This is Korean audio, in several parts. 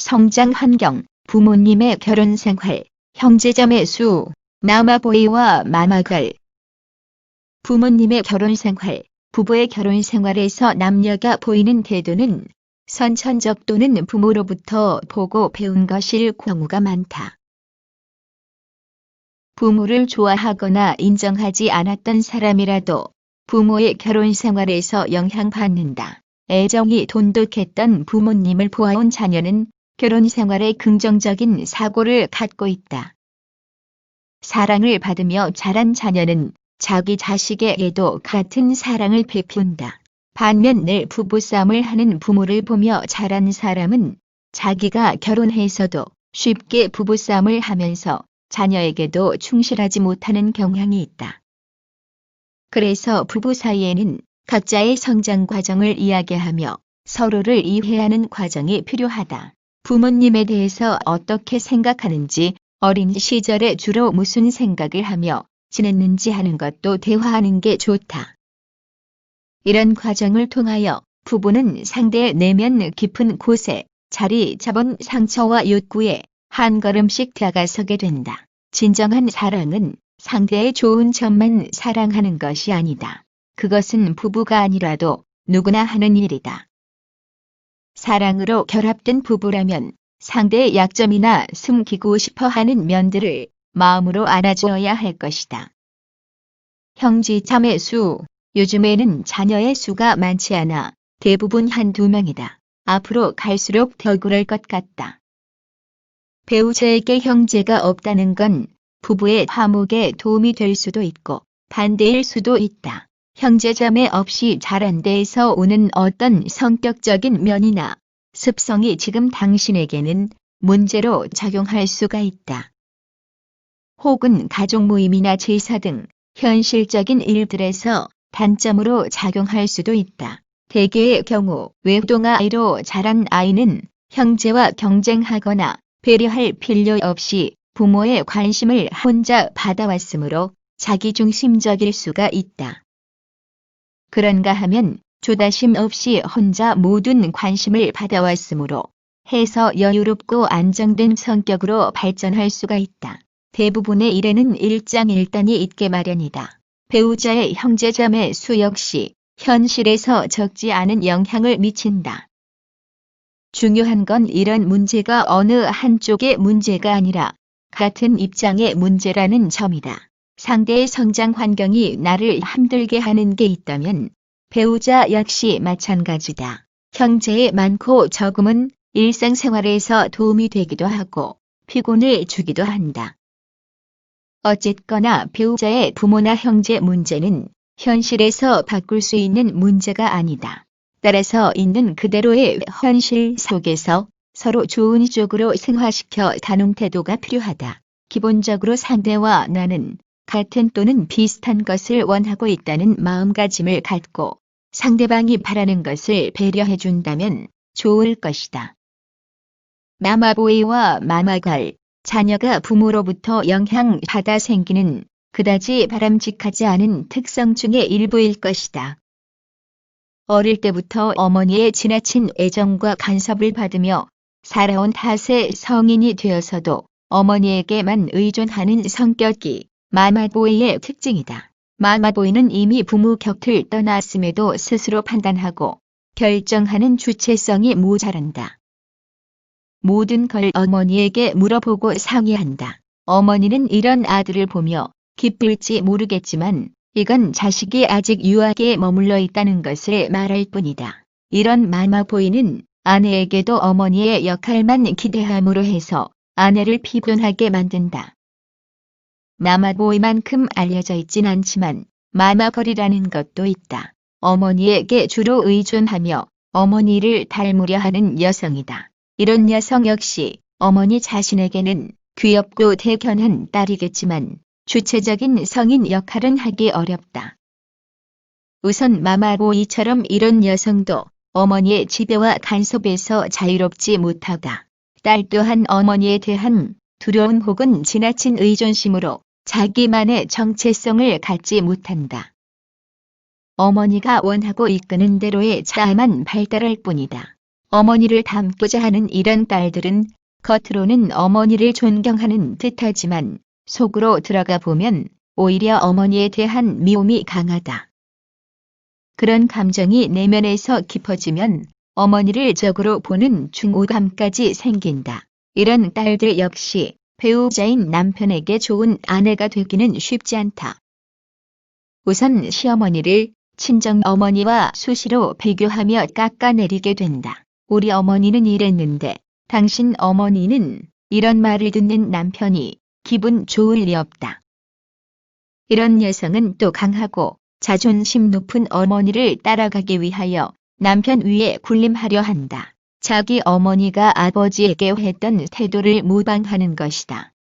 성장 환경, 부모님의 결혼 생활, 형제자매 수, 마마보이와 마마걸. 부모님의 결혼 생활, 부부의 결혼 생활에서 남녀가 보이는 태도는 선천적 또는 부모로부터 보고 배운 것일 경우가 많다. 부모를 좋아하거나 인정하지 않았던 사람이라도 부모의 결혼 생활에서 영향받는다. 애정이 돈독했던 부모님을 보아온 자녀는 결혼 생활에 긍정적인 사고를 갖고 있다. 사랑을 받으며 자란 자녀는 자기 자식에게도 같은 사랑을 베푼다. 반면 늘 부부싸움을 하는 부모를 보며 자란 사람은 자기가 결혼해서도 쉽게 부부싸움을 하면서 자녀에게도 충실하지 못하는 경향이 있다. 그래서 부부 사이에는 각자의 성장 과정을 이야기하며 서로를 이해하는 과정이 필요하다. 부모님에 대해서 어떻게 생각하는지, 어린 시절에 주로 무슨 생각을 하며 지냈는지 하는 것도 대화하는 게 좋다. 이런 과정을 통하여 부부는 상대의 내면 깊은 곳에 자리 잡은 상처와 욕구에 한 걸음씩 다가서게 된다. 진정한 사랑은 상대의 좋은 점만 사랑하는 것이 아니다. 그것은 부부가 아니라도 누구나 하는 일이다. 사랑으로 결합된 부부라면 상대의 약점이나 숨기고 싶어 하는 면들을 마음으로 알아주어야 할 것이다. 형제자매 수, 요즘에는 자녀의 수가 많지 않아 대부분 한두 명이다. 앞으로 갈수록 더 그럴 것 같다. 배우자에게 형제가 없다는 건 부부의 화목에 도움이 될 수도 있고 반대일 수도 있다. 형제자매 없이 자란 데에서 오는 어떤 성격적인 면이나 습성이 지금 당신에게는 문제로 작용할 수가 있다. 혹은 가족 모임이나 제사 등 현실적인 일들에서 단점으로 작용할 수도 있다. 대개의 경우 외동아이로 자란 아이는 형제와 경쟁하거나 배려할 필요 없이 부모의 관심을 혼자 받아왔으므로 자기중심적일 수가 있다. 그런가 하면 조다심 없이 혼자 모든 관심을 받아왔으므로 해서 여유롭고 안정된 성격으로 발전할 수가 있다. 대부분의 일에는 일장일단이 있게 마련이다. 배우자의 형제자매 수 역시 현실에서 적지 않은 영향을 미친다. 중요한 건 이런 문제가 어느 한쪽의 문제가 아니라 같은 입장의 문제라는 점이다. 상대의 성장 환경이 나를 힘들게 하는 게 있다면 배우자 역시 마찬가지다. 형제의 많고 적음은 일상생활에서 도움이 되기도 하고 피곤을 주기도 한다. 어쨌거나 배우자의 부모나 형제 문제는 현실에서 바꿀 수 있는 문제가 아니다. 따라서 있는 그대로의 현실 속에서 서로 좋은 쪽으로 승화시켜 가는 태도가 필요하다. 기본적으로 상대와 나는 같은 또는 비슷한 것을 원하고 있다는 마음가짐을 갖고 상대방이 바라는 것을 배려해준다면 좋을 것이다. 마마보이와 마마걸, 자녀가 부모로부터 영향받아 생기는 그다지 바람직하지 않은 특성 중의 일부일 것이다. 어릴 때부터 어머니의 지나친 애정과 간섭을 받으며 살아온 탓에 성인이 되어서도 어머니에게만 의존하는 성격이 마마보이의 특징이다. 마마보이는 이미 부모 곁을 떠났음에도 스스로 판단하고 결정하는 주체성이 모자란다. 모든 걸 어머니에게 물어보고 상의한다. 어머니는 이런 아들을 보며 기쁠지 모르겠지만 이건 자식이 아직 유아기에 머물러 있다는 것을 말할 뿐이다. 이런 마마보이는 아내에게도 어머니의 역할만 기대함으로 해서 아내를 피곤하게 만든다. 마마보이만큼 알려져 있진 않지만 마마걸이라는 것도 있다. 어머니에게 주로 의존하며 어머니를 닮으려 하는 여성이다. 이런 여성 역시 어머니 자신에게는 귀엽고 대견한 딸이겠지만 주체적인 성인 역할은 하기 어렵다. 우선 마마보이처럼 이런 여성도 어머니의 지배와 간섭에서 자유롭지 못하다. 딸 또한 어머니에 대한 두려움 혹은 지나친 의존심으로 자기만의 정체성을 갖지 못한다. 어머니가 원하고 이끄는 대로의 자아만 발달할 뿐이다. 어머니를 닮고자 하는 이런 딸들은 겉으로는 어머니를 존경하는 듯하지만 속으로 들어가 보면 오히려 어머니에 대한 미움이 강하다. 그런 감정이 내면에서 깊어지면 어머니를 적으로 보는 중후감까지 생긴다. 이런 딸들 역시 배우자인 남편에게 좋은 아내가 되기는 쉽지 않다. 우선 시어머니를 친정어머니와 수시로 비교하며 깎아내리게 된다. 우리 어머니는 이랬는데 당신 어머니는 이런 말을 듣는 남편이 기분 좋을 리 없다. 이런 여성은 또 강하고 자존심 높은 어머니를 따라가기 위하여 남편 위에 군림하려 한다. 자기 어머니가 아버지에게 했던 태도를 모방하는 것이다.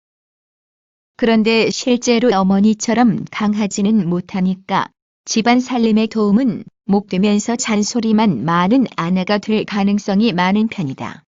그런데 실제로 어머니처럼 강하지는 못하니까 집안 살림의 도움은 못 되면서 잔소리만 많은 아내가 될 가능성이 많은 편이다.